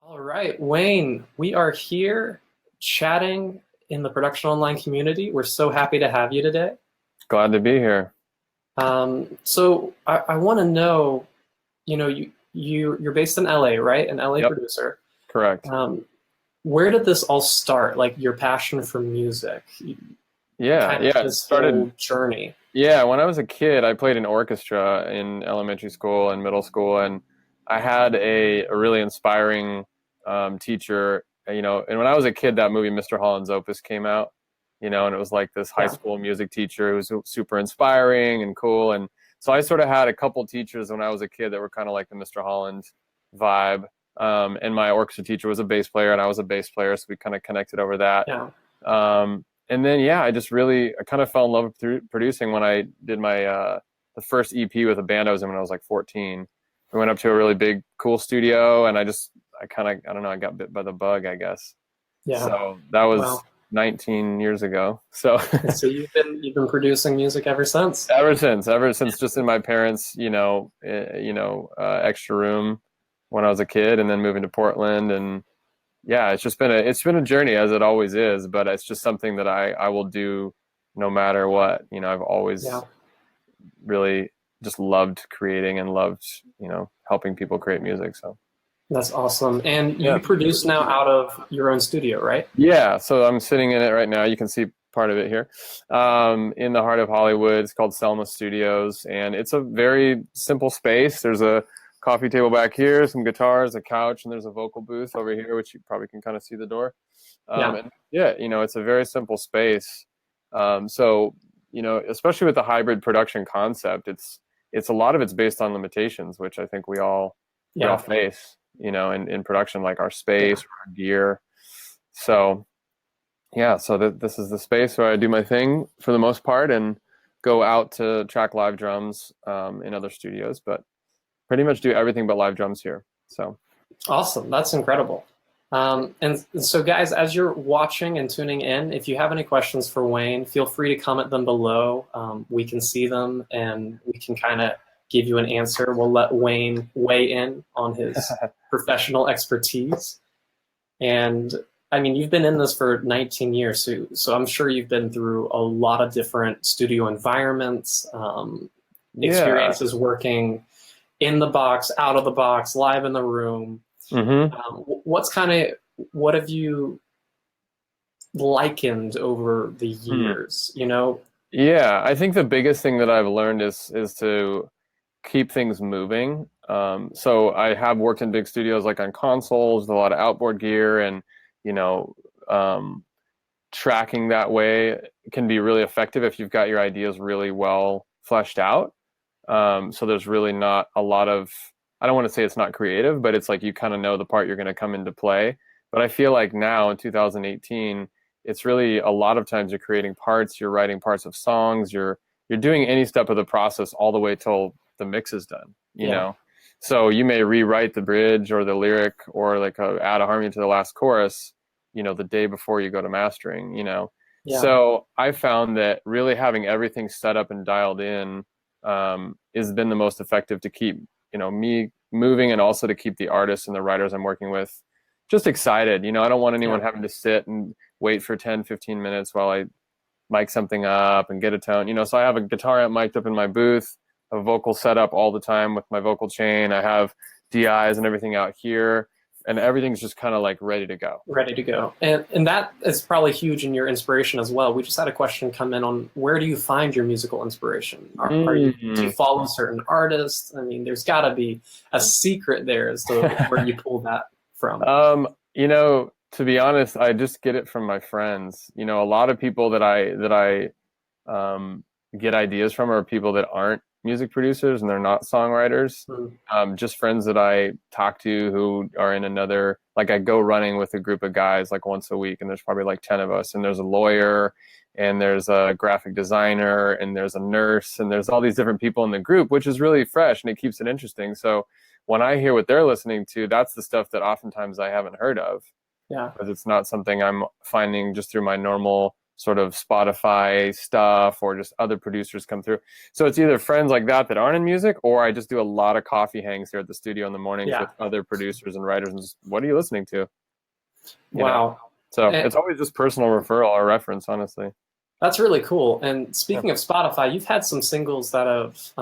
All right, Wayne, we are here chatting in the Production Online community. We're so happy to have you today. Glad to be here. So I want to know, you're based in LA, right? An LA Yep, producer. correct. Um, where did this all start? Like your passion for music, Yeah, kind of yeah. It this started, whole journey. yeah, when I was a kid, I played in orchestra in elementary school and middle school, and I had a really inspiring teacher, and when I was a kid, that movie Mr. Holland's Opus came out, and it was like this high Yeah, school music teacher who was super inspiring and cool. And so I sort of had a couple teachers when I was a kid that were kind of like the Mr. Holland vibe. And my orchestra teacher was a bass player, and I was a bass player, so we kind of connected over that. yeah, And then yeah, I kind of fell in love with producing when I did my the first EP with a band I was in when I was like 14. We went up to a really big cool studio, and I kind of, I don't know, I got bit by the bug, I guess. yeah. So that was Wow. 19 years ago. So And so you've been producing music ever since. ever since just in my parents, extra room when I was a kid, and then moving to Portland. And yeah, it's been a journey, as it always is, but it's just something that I will do no matter what. I've Yeah. always really just loved creating and loved, helping people create music. So That's awesome. And yeah. you produce now out of your own studio, right? Yeah, so I'm sitting in it right now. You can see part of it here, in the heart of Hollywood. It's called Selma Studios, and it's a very simple space. There's a coffee table back here, some guitars, a couch, and there's a vocal booth over here, which you probably can kind of see the door. Yeah. And yeah, it's a very simple space. So especially with the hybrid production concept, it's a lot of it's based on limitations, which I think we all Yeah. face, in production, like our Yeah. space, our gear. So yeah, so this is the space where I do my thing for the most part, and go out to track live drums in other studios, but pretty much do everything but live drums here. So Awesome. That's incredible. And so, guys, as you're watching and tuning in, if you have any questions for Wayne, feel free to comment them below. We can see them and we can kind of give you an answer. We'll let Wayne weigh in on his professional expertise. And I mean, you've been in this for 19 years, so I'm sure you've been through a lot of different studio environments, yeah. experiences working in the box, out of the box, live in the room. Hmm. What's kind of what have you likened over the Hmm. years? Yeah, I think the biggest thing that I've learned is to keep things moving. So I have worked in big studios, like on consoles, a lot of outboard gear, and you know, um, tracking that way can be really effective if you've got your ideas really well fleshed out. So there's really not a lot of, I don't want to say it's not creative, but it's like you kind of know the part you're going to come into play. But I feel like now in 2018, it's really a lot of times you're creating parts, you're writing parts of songs, you're doing any step of the process all the way till the mix is done, Yeah, So you may rewrite the bridge or the lyric, or like add a harmony to the last chorus, the day before you go to mastering. yeah, So I found that really having everything set up and dialed in has been the most effective to keep me moving, and also to keep the artists and the writers I'm working with just excited. I don't want anyone yeah, having to sit and wait for 10-15 minutes while I mic something up and get a tone. So I have a guitar amp mic'd up in my booth, a vocal set up all the time with my vocal chain. I have DIs and everything out here, and everything's just kind of like ready to go. ready to go. And that is probably huge in your inspiration as well. We just had a question come in on where do you find your musical inspiration? Do you Mm. follow certain artists? I mean, there's got to be a secret there as to where you pull that from. To be honest, I just get it from my friends. A lot of people that I get ideas from are people that aren't music producers, and they're not songwriters. Mm, Just friends that I talk to who are in another, like I go running with a group of guys like once a week, and there's probably like 10 of us, and there's a lawyer, and there's a graphic designer, and there's a nurse, and there's all these different people in the group, which is really fresh and it keeps it interesting. So when I hear what they're listening to, that's the stuff that oftentimes I haven't heard of, yeah, because it's not something I'm finding just through my normal sort of Spotify stuff or just other producers come through. So it's either friends like that aren't in music, or I just do a lot of coffee hangs here at the studio in the mornings with other producers and writers and just, what are you listening to? You know? So it's always just personal referral or reference, honestly. That's really cool. And speaking of Spotify, you've had some singles that have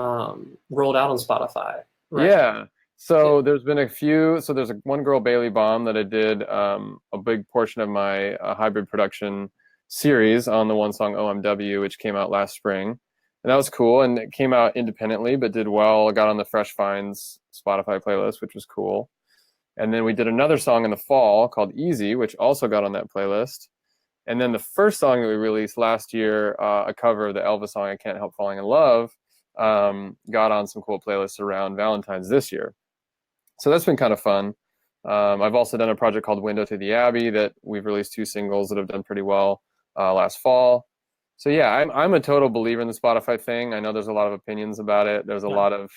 rolled out on Spotify, right? Yeah. So there's been a few. So there's one girl, Bailey Baum, that I did a big portion of my hybrid production series on the one song OMW, which came out last spring. And that was cool. And it came out independently, but did well. Got on the Fresh Finds Spotify playlist, which was cool. And then we did another song in the fall called Easy, which also got on that playlist. And then the first song that we released last year, a cover of the Elvis song I Can't Help Falling in Love, got on some cool playlists around Valentine's this year. So that's been kind of fun. I've also done a project called Window to the Abbey that we've released 2 singles that have done pretty well last fall. So yeah, I'm a total believer in the Spotify thing. I know there's a lot of opinions about it. There's a lot of,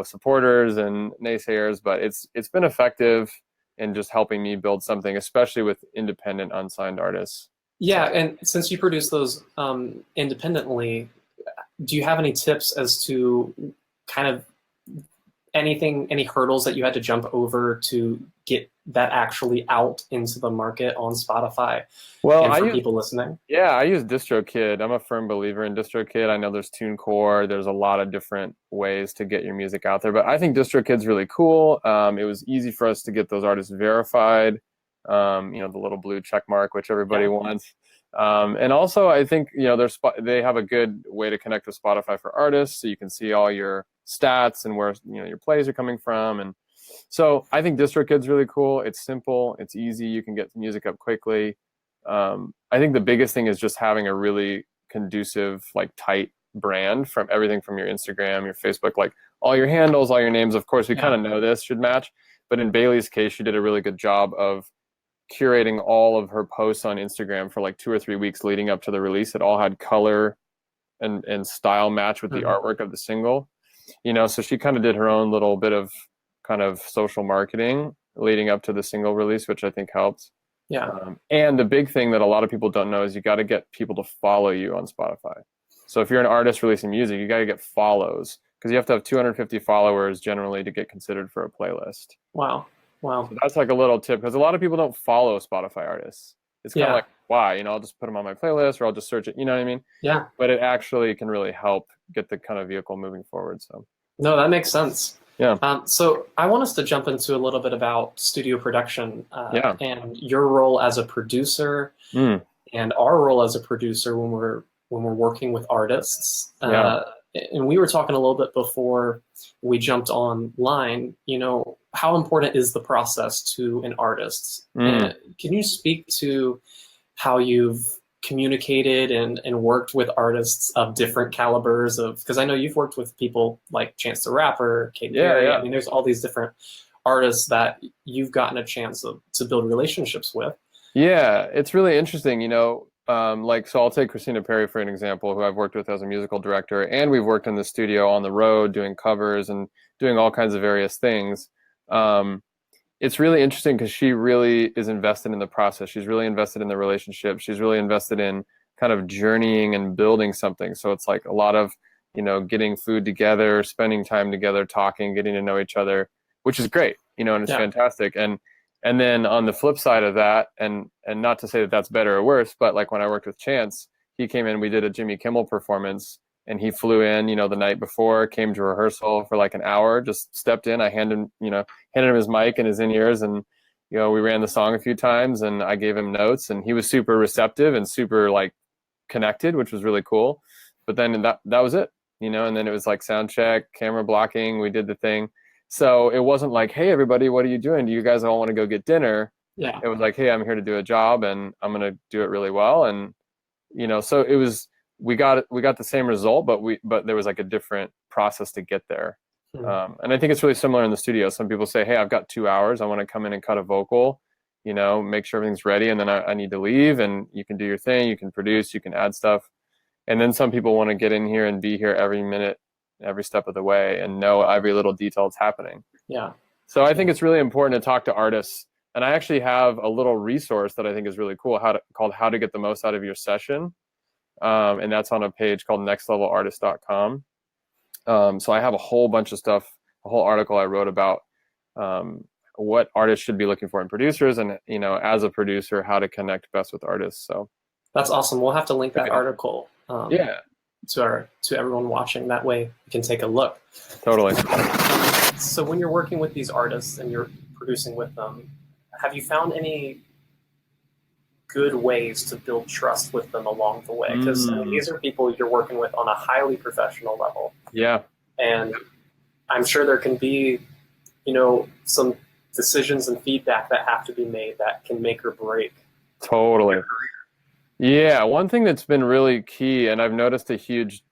supporters and naysayers, but it's been effective in just helping me build something, especially with independent unsigned artists. Yeah, and since you produce those independently, do you have any tips as to kind of any hurdles that you had to jump over to get that actually out into the market on Spotify? Well, and for people listening? Yeah, I use DistroKid. I'm a firm believer in DistroKid. I know there's TuneCore. There's a lot of different ways to get your music out there, but I think DistroKid's really cool. It was easy for us to get those artists verified. The little blue check mark, which everybody wants. And also, I think they have a good way to connect with Spotify for artists, so you can see all your stats and where your plays are coming from. And so I think DistroKid's really cool. It's simple, it's easy. You can get music up quickly. I think the biggest thing is just having a really conducive, tight brand from everything from your Instagram, your Facebook, all your handles, all your names. Of course, we kind of know this should match, but in Bailey's case, she did a really good job of curating all of her posts on Instagram for 2 or 3 weeks leading up to the release. It all had color and style match with the artwork of the single, so she kind of did her own little bit of kind of social marketing leading up to the single release, which I think helped. Yeah. And the big thing that a lot of people don't know is you got to get people to follow you on Spotify. So if you're an artist releasing music, you got to get follows, because you have to have 250 followers generally to get considered for a playlist. Wow. So that's a little tip, because a lot of people don't follow Spotify artists. It's kind of why? I'll just put them on my playlist, or I'll just search it. You know what I mean? Yeah. But it actually can really help get the kind of vehicle moving forward. So. No, that makes sense. Yeah. So I want us to jump into a little bit about studio production and your role as a producer and our role as a producer when we're working with artists. And we were talking a little bit before we jumped online, how important is the process to an artist? Can you speak to how you've communicated and worked with artists of different calibers because I know you've worked with people like Chance the Rapper, Katy Perry. I mean, there's all these different artists that you've gotten a chance to build relationships with. Yeah, it's really interesting, so I'll take Christina Perri for an example, who I've worked with as a musical director, and we've worked in the studio on the road doing covers and doing all kinds of various things. It's really interesting because she really is invested in the process. She's really invested in the relationship. She's really invested in kind of journeying and building something. So it's a lot of, getting food together, spending time together, talking, getting to know each other, which is great, and it's fantastic. And then on the flip side of that, and not to say that that's better or worse, but when I worked with Chance, he came in, we did a Jimmy Kimmel performance, and he flew in, the night before, came to rehearsal for an hour, just stepped in. I handed him his mic and his in-ears, and, we ran the song a few times, and I gave him notes, and he was super receptive and super connected, which was really cool. But then that was it, and then it was sound check, camera blocking, we did the thing. So it wasn't hey, everybody, what are you doing? Do you guys all want to go get dinner? Yeah. It was hey, I'm here to do a job, and I'm going to do it really well. And, so it was, we got the same result, but there was a different process to get there. And I think it's really similar in the studio. Some people say, hey, I've got 2 hours. I want to come in and cut a vocal, make sure everything's ready. And then I need to leave, and you can do your thing. You can produce, you can add stuff. And then some people want to get in here and be here every minute, every step of the way, and know every little detail that's happening. Yeah. So I think it's really important to talk to artists And I actually have a little resource that I think is really cool, called How to Get the Most Out of Your Session. And that's on a page called nextlevelartist.com. So I have a whole bunch of stuff, a whole article I wrote about what artists should be looking for in producers, and, you know, as a producer, how to connect best with artists. So that's awesome. We'll have to link that article to everyone watching. That way we can take a look. Totally. So when you're working with these artists and you're producing with them, have you found any good ways to build trust with them along the way? Because I mean, these are people you're working with on a highly professional level. Yeah. And I'm sure there can be, you know, some decisions and feedback that have to be made that can make or break. Totally. Yeah. One thing that's been really key, and I've noticed a huge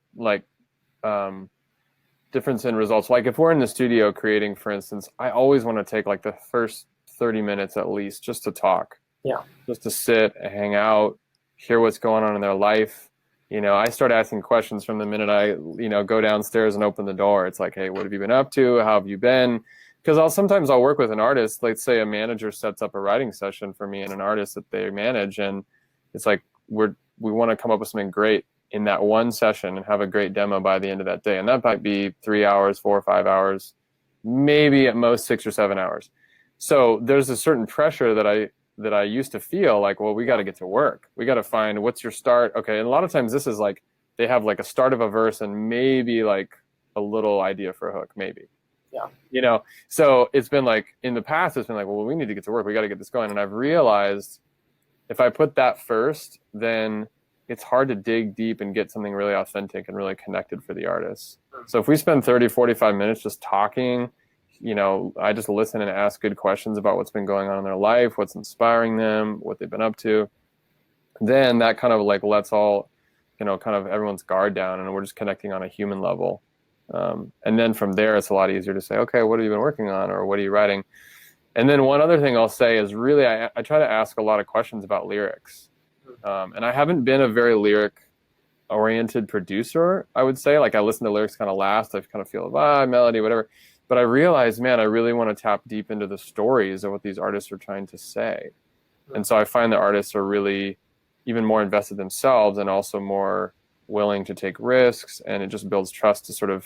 difference in results. Like if we're in the studio creating, for instance, I always want to take like the first 30 minutes at least just to talk. Yeah. Just to sit, hang out, hear what's going on in their life. You know, I start asking questions from the minute I, you know, go downstairs and open the door. It's like, hey, what have you been up to? How have you been? Because sometimes I'll work with an artist. Let's say a manager sets up a writing session for me and an artist that they manage, and it's like we want to come up with something great in that one session and have a great demo by the end of that day. And that might be 3 hours, 4 or 5 hours, maybe at most 6 or 7 hours. So there's a certain pressure that I used to feel like, well, we got to get to work. We got to find what's your start. Okay. And a lot of times this is like, they have like a start of a verse and maybe like a little idea for a hook, maybe. Yeah. You know, so it's been like, in the past, it's been like, well, we need to get to work. We got to get this going. And I've realized if I put that first, then it's hard to dig deep and get something really authentic and really connected for the artist. So if we spend 30, 45 minutes just talking, you know, I just listen and ask good questions about what's been going on in their life, what's inspiring them, what they've been up to. Then that kind of like lets all, you know, kind of everyone's guard down, and we're just connecting on a human level. And then from there, it's a lot easier to say, okay, what have you been working on, or what are you writing? And then one other thing I'll say is really, I try to ask a lot of questions about lyrics. And I haven't been a very lyric-oriented producer, I would say. Like I listen to lyrics kind of last. I kind of feel melody, whatever. But I realized, man, I really want to tap deep into the stories of what these artists are trying to say. And so I find that artists are really even more invested themselves and also more willing to take risks. And it just builds trust to sort of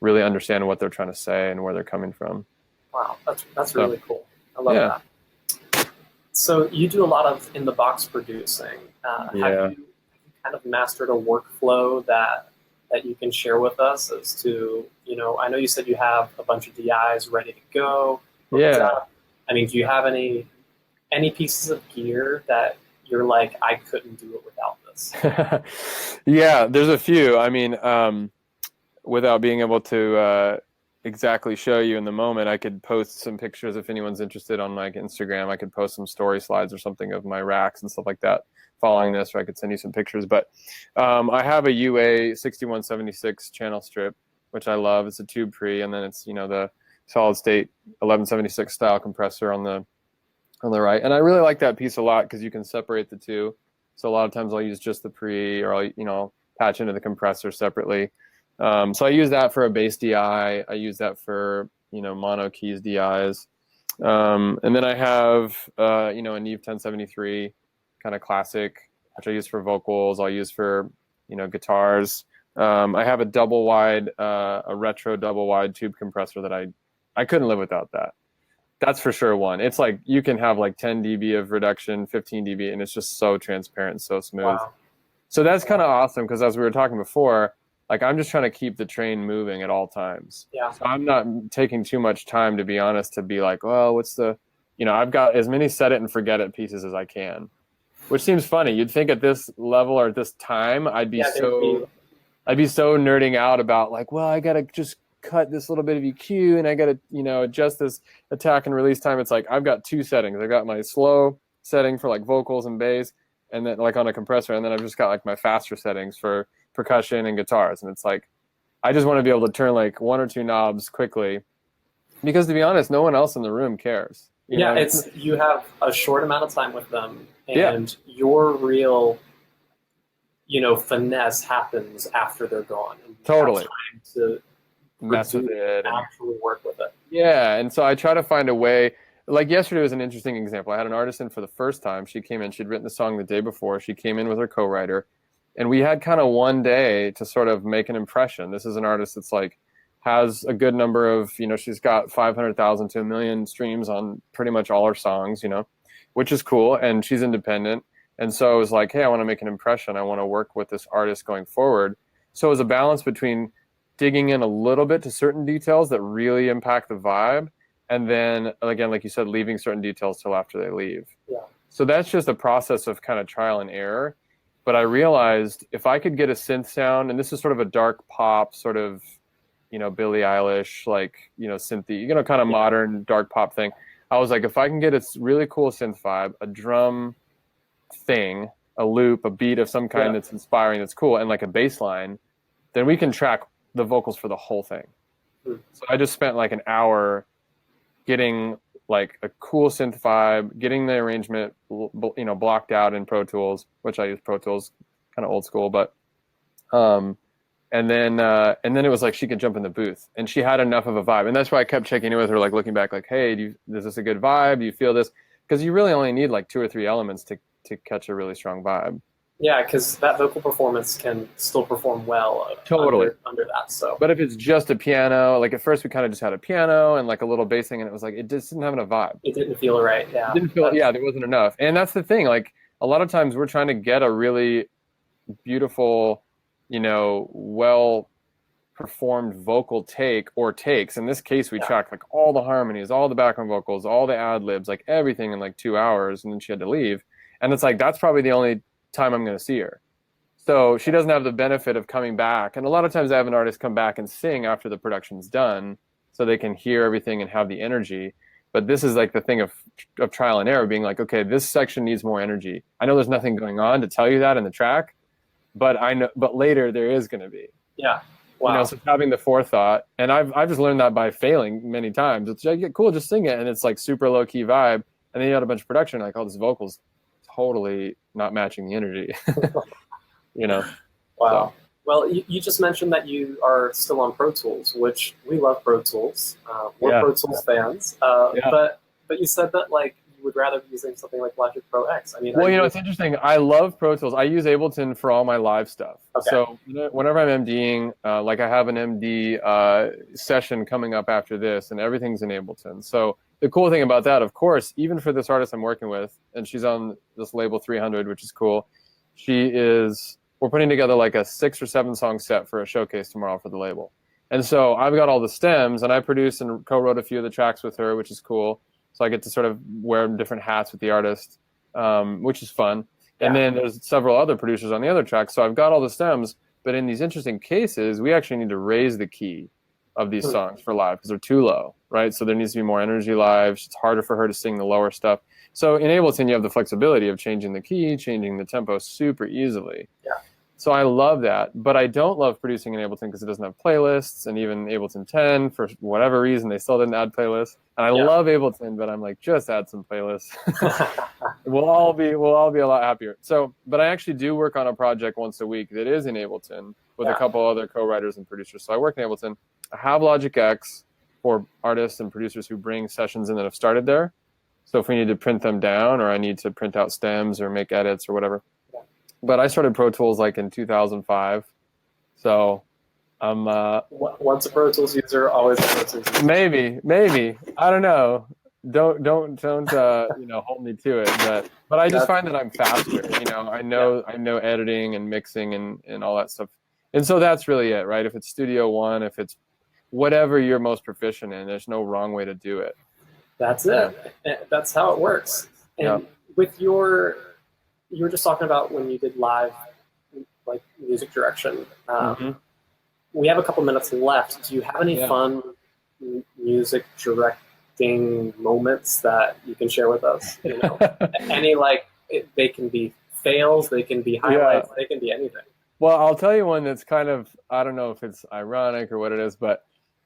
really understand what they're trying to say and where they're coming from. Wow, that's really cool. I love that. So you do a lot of in-the-box producing. Have you kind of mastered a workflow that you can share with us as to, you know, I know you said you have a bunch of DIs ready to go. Yeah. I mean, do you have any pieces of gear that you're like, I couldn't do it without this? Yeah, there's a few. I mean, without being able to exactly show you in the moment, I could post some pictures if anyone's interested on my Instagram. I could post some story slides or something of my racks and stuff like that following this, or I could send you some pictures. But I have a UA 6176 channel strip, which I love. It's a tube pre, and then it's, you know, the solid state 1176 style compressor on the right. And I really like that piece a lot because you can separate the two. So a lot of times I'll use just the pre, or I'll, you know, patch into the compressor separately. So I use that for a bass DI. I use that for, you know, mono keys DIs. And then I have, you know, a Neve 1073 kind of classic, which I use for vocals. I'll use for, you know, guitars. I have a double wide, a retro double wide tube compressor that I couldn't live without that. That's for sure one. It's like you can have like 10 dB of reduction, 15 dB, and it's just so transparent, so smooth. Wow. So that's kind of awesome because as we were talking before, like I'm just trying to keep the train moving at all times. Yeah. So I'm not taking too much time, to be honest, to be like, well, what's the, you know, I've got as many set it and forget it pieces as I can, which seems funny. You'd think at this level or at this time, I'd be so nerding out about like, well, I got to just cut this little bit of EQ and I got to, you know, adjust this attack and release time. It's like, I've got two settings. I've got my slow setting for like vocals and bass, and then like on a compressor. And then I've just got like my faster settings for percussion and guitars. And it's like, I just want to be able to turn like one or two knobs quickly because, to be honest, no one else in the room cares. You know? It's, you have a short amount of time with them, and your real, you know, finesse happens after they're gone. And totally. Time to mess with it and actually work with it. Yeah. And so I try to find a way. like yesterday was an interesting example. I had an artist in for the first time. She came in, she'd written the song the day before. She came in with her co-writer, and we had kind of one day to sort of make an impression. This is an artist that's like has a good number of, she's got 500,000 to 1 million streams on pretty much all her songs, which is cool. And she's independent. And so it was like, hey, I want to make an impression. I want to work with this artist going forward. So it was a balance between digging in a little bit to certain details that really impact the vibe. And then again, like you said, leaving certain details till after they leave. Yeah. So that's just a process of kind of trial and error. But I realized if I could get a synth sound, and this is sort of a dark pop sort of, Billie Eilish, like, synthy, kind of modern dark pop thing. I was like, if I can get a really cool synth vibe, a drum thing, a loop, a beat of some kind that's inspiring, that's cool, and like a bass line, then we can track the vocals for the whole thing. So I just spent like an hour getting like a cool synth vibe, getting the arrangement, blocked out in Pro Tools, which I use Pro Tools, kind of old school, but and then it was like she could jump in the booth, and she had enough of a vibe, and that's why I kept checking in with her, like looking back, like, hey, is this a good vibe? Do you feel this? Because you really only need like 2 or 3 elements to catch a really strong vibe. Yeah, because that vocal performance can still perform well totally under that. So, but if it's just a piano, like at first we kind of just had a piano and like a little bass thing, and it was like it just didn't have enough vibe. It didn't feel right. Yeah, it didn't feel. Yeah, there wasn't enough, and that's the thing. Like a lot of times we're trying to get a really beautiful, well performed vocal take or takes. In this case, we tracked like all the harmonies, all the background vocals, all the ad libs, like everything in like 2 hours, and then she had to leave. And it's like that's probably the only time I'm going to see her. So she doesn't have the benefit of coming back. And a lot of times I have an artist come back and sing after the production's done so they can hear everything and have the energy. But this is like the thing of trial and error, being like, okay, this section needs more energy. I know there's nothing going on to tell you that in the track, but later there is going to be. Yeah. Wow. So having the forethought, and I've just learned that by failing many times. It's like, cool, just sing it, and it's like super low key vibe, and then you had a bunch of production, like, oh, this vocal's totally not matching the energy. Wow. So. Well, you just mentioned that you are still on Pro Tools, which we love Pro Tools. We're Pro Tools fans. But you said that like you would rather be using something like Logic Pro X. I mean, well, it's interesting. I love Pro Tools. I use Ableton for all my live stuff. Okay. So whenever I'm MDing, like I have an MD session coming up after this, and everything's in Ableton. So the cool thing about that, of course, even for this artist I'm working with, and she's on this label 300, which is cool. We're putting together like a 6 or 7 song set for a showcase tomorrow for the label. And so I've got all the stems, and I produced and co-wrote a few of the tracks with her, which is cool. So I get to sort of wear different hats with the artist, which is fun. Yeah. And then there's several other producers on the other tracks. So I've got all the stems, but in these interesting cases, we actually need to raise the key of these songs for live because they're too low, right? So there needs to be more energy live. It's harder for her to sing the lower stuff. So in Ableton, you have the flexibility of changing the key, changing the tempo super easily. Yeah. So I love that, but I don't love producing in Ableton because it doesn't have playlists, and even Ableton 10, for whatever reason, they still didn't add playlists. And I love Ableton, but I'm like, just add some playlists. We'll all be a lot happier. So, but I actually do work on a project once a week that is in Ableton with a couple other co-writers and producers. So I work in Ableton. I have Logic X for artists and producers who bring sessions in that have started there. So if we need to print them down, or I need to print out stems or make edits or whatever. But I started Pro Tools like in 2005, so I'm once a Pro Tools user, always a Pro Tools user. Maybe I don't know. Don't hold me to it. But I just find that I'm faster. I know editing and mixing and all that stuff, and so that's really it, right? If it's Studio One, if it's whatever you're most proficient in, there's no wrong way to do it. That's it. That's how it works. And with you were just talking about when you did live, like music direction. We have a couple minutes left. Do you have any fun music directing moments that you can share with us? Any they can be fails, they can be highlights, they can be anything. Well, I'll tell you one that's kind of, I don't know if it's ironic or what it is, but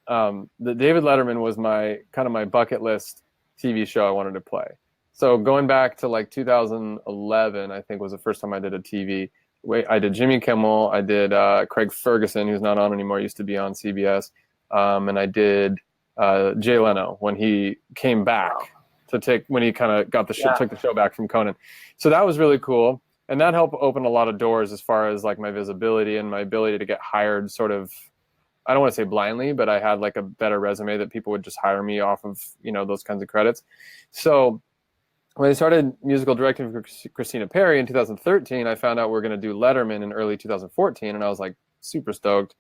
the David Letterman was my bucket list TV show I wanted to play. So going back to like 2011, I think was the first time I did a TV. I did Jimmy Kimmel. I did Craig Ferguson, who's not on anymore, used to be on CBS. And I did Jay Leno when he came back to take when he kind of got the Yeah. took the show back from Conan. So that was really cool, and that helped open a lot of doors as far as like my visibility and my ability to get hired. Sort of, I don't want to say blindly, but I had like a better resume that people would just hire me off of, you know, those kinds of credits. So when I started musical directing for Christina Perri in 2013, I found out we are going to do Letterman in early 2014, and I was like super stoked.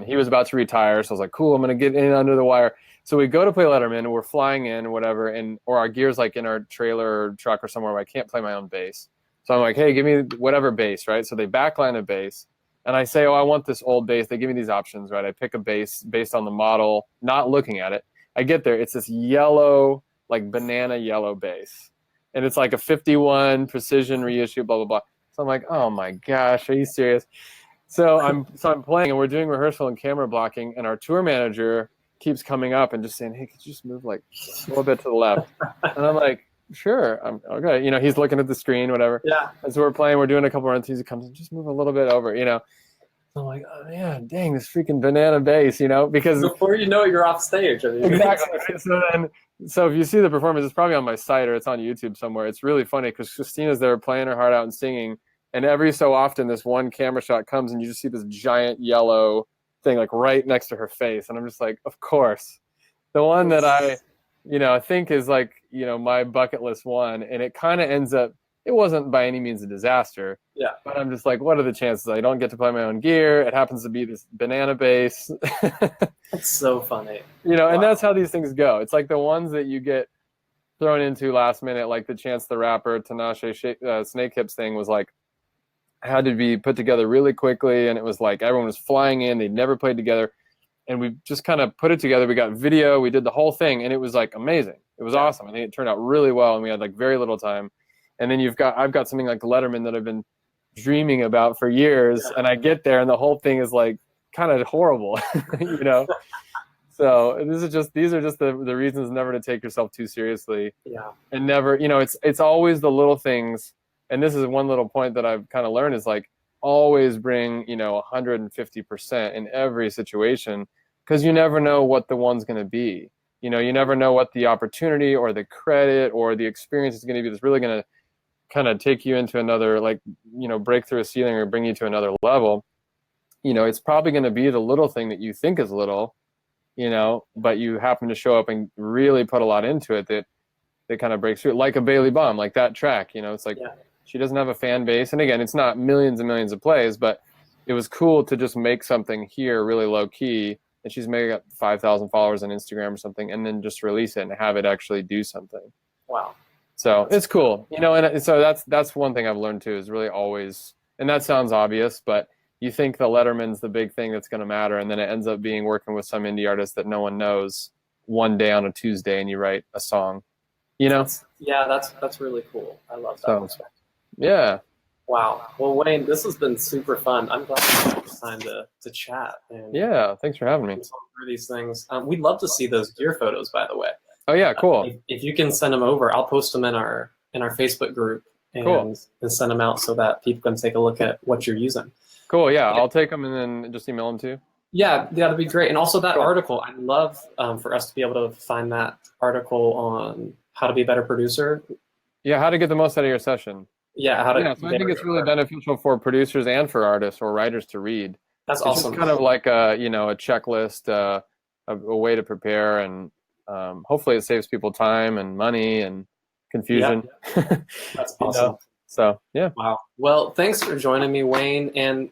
He was about to retire, so I was like, cool, I'm going to get in under the wire. So we go to play Letterman, and we're flying in or whatever, or our gear's like in our trailer or truck or somewhere where I can't play my own bass. So I'm like, hey, give me whatever bass, right? So they backline a bass, and I say, oh, I want this old bass. They give me these options, right? I pick a bass based on the model, not looking at it. I get there. It's this yellow, like banana yellow bass. And it's like a 51 precision reissue, blah, blah, blah. So I'm like, oh my gosh, are you serious? So I'm playing, and we're doing rehearsal and camera blocking, and our tour manager keeps coming up and just saying, hey, could you just move like a little bit to the left? And I'm like, sure, I'm okay. You know, he's looking at the screen, whatever. Yeah. And so we're playing, we're doing a couple runs, he comes and just move a little bit over, you know. I'm like, oh man, dang, this freaking banana bass, you know, because Before you know it, you're off stage. I mean, exactly. So if you see the performance, it's probably on my site or it's on YouTube somewhere. It's really funny because Christina's there playing her heart out and singing, and every so often this one camera shot comes and you just see this giant yellow thing like right next to her face, and I'm just like, of course, the one that I, you know, think is like, you know, my bucket list one, and it kind of ends up. It wasn't by any means a disaster. Yeah. But I'm just like, what are the chances? I don't get to play my own gear. It happens to be this banana bass. It's so funny. You know, and that's how these things go. It's like the ones that you get thrown into last minute, like the Chance the Rapper, Tinashe Snake Hips thing was like, had to be put together really quickly. And it was like everyone was flying in. They'd never played together. And we just kind of put it together. We got video. We did the whole thing. And it was like amazing. It was awesome. I think it turned out really well. And we had like very little time. And then I've got something like Letterman that I've been dreaming about for years, and I get there and the whole thing is like kind of horrible, you know. So these are just the reasons never to take yourself too seriously. Yeah. And never, you know, it's always the little things. And this is one little point that I've kind of learned is like always bring, you know, 150% in every situation, because you never know what the one's going to be. You know, you never know what the opportunity or the credit or the experience is going to be that's really going to kind of take you into another, like, you know, break through a ceiling or bring you to another level. You know, it's probably going to be the little thing that you think is little, you know, but you happen to show up and really put a lot into it that kind of breaks through, like a Bailey Bomb, like that track, you know. It's like, she doesn't have a fan base. And again, it's not millions and millions of plays, but it was cool to just make something here really low key. And she's maybe got 5,000 followers on Instagram or something, and then just release it and have it actually do something. Wow. So it's cool, you know, and so that's one thing I've learned too, is really always, and that sounds obvious, but you think the Letterman's the big thing that's going to matter, and then it ends up being working with some indie artist that no one knows one day on a Tuesday, and you write a song, you know? That's really cool. I love that perspective. Yeah. Wow. Well, Wayne, this has been super fun. I'm glad you had this time to chat. And yeah, thanks for having me. Talk through these things. We'd love to see those gear photos, by the way. Oh yeah, cool. If you can send them over, I'll post them in our Facebook group and send them out so that people can take a look at what you're using. Cool. Yeah, I'll take them and then just email them to you. Yeah, that'd be great. And also that article, I'd love for us to be able to find that article on how to be a better producer. Yeah, how to get the most out of your session. Yeah, so I think it's really beneficial for producers and for artists or writers to read. That's it's awesome. It's kind of like a checklist, a way to prepare, and hopefully it saves people time and money and confusion. Yeah. That's awesome. So yeah. Wow. Well, thanks for joining me, Wayne, and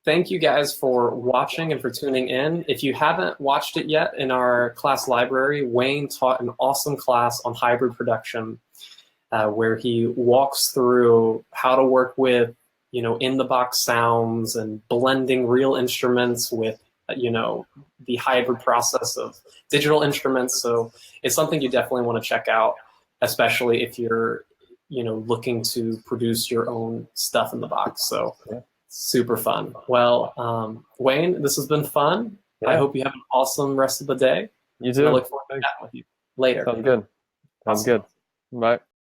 thank you guys for watching and for tuning in. If you haven't watched it yet, in our class library, Wayne taught an awesome class on hybrid production, where he walks through how to work with, in-the-box sounds and blending real instruments with, the hybrid process of digital instruments. So it's something you definitely want to check out, especially if you're, looking to produce your own stuff in the box. So super fun. Well, Wayne, this has been fun. Yeah. I hope you have an awesome rest of the day. You too. I look forward to chatting with you later. Sounds good. Sounds good. Bye.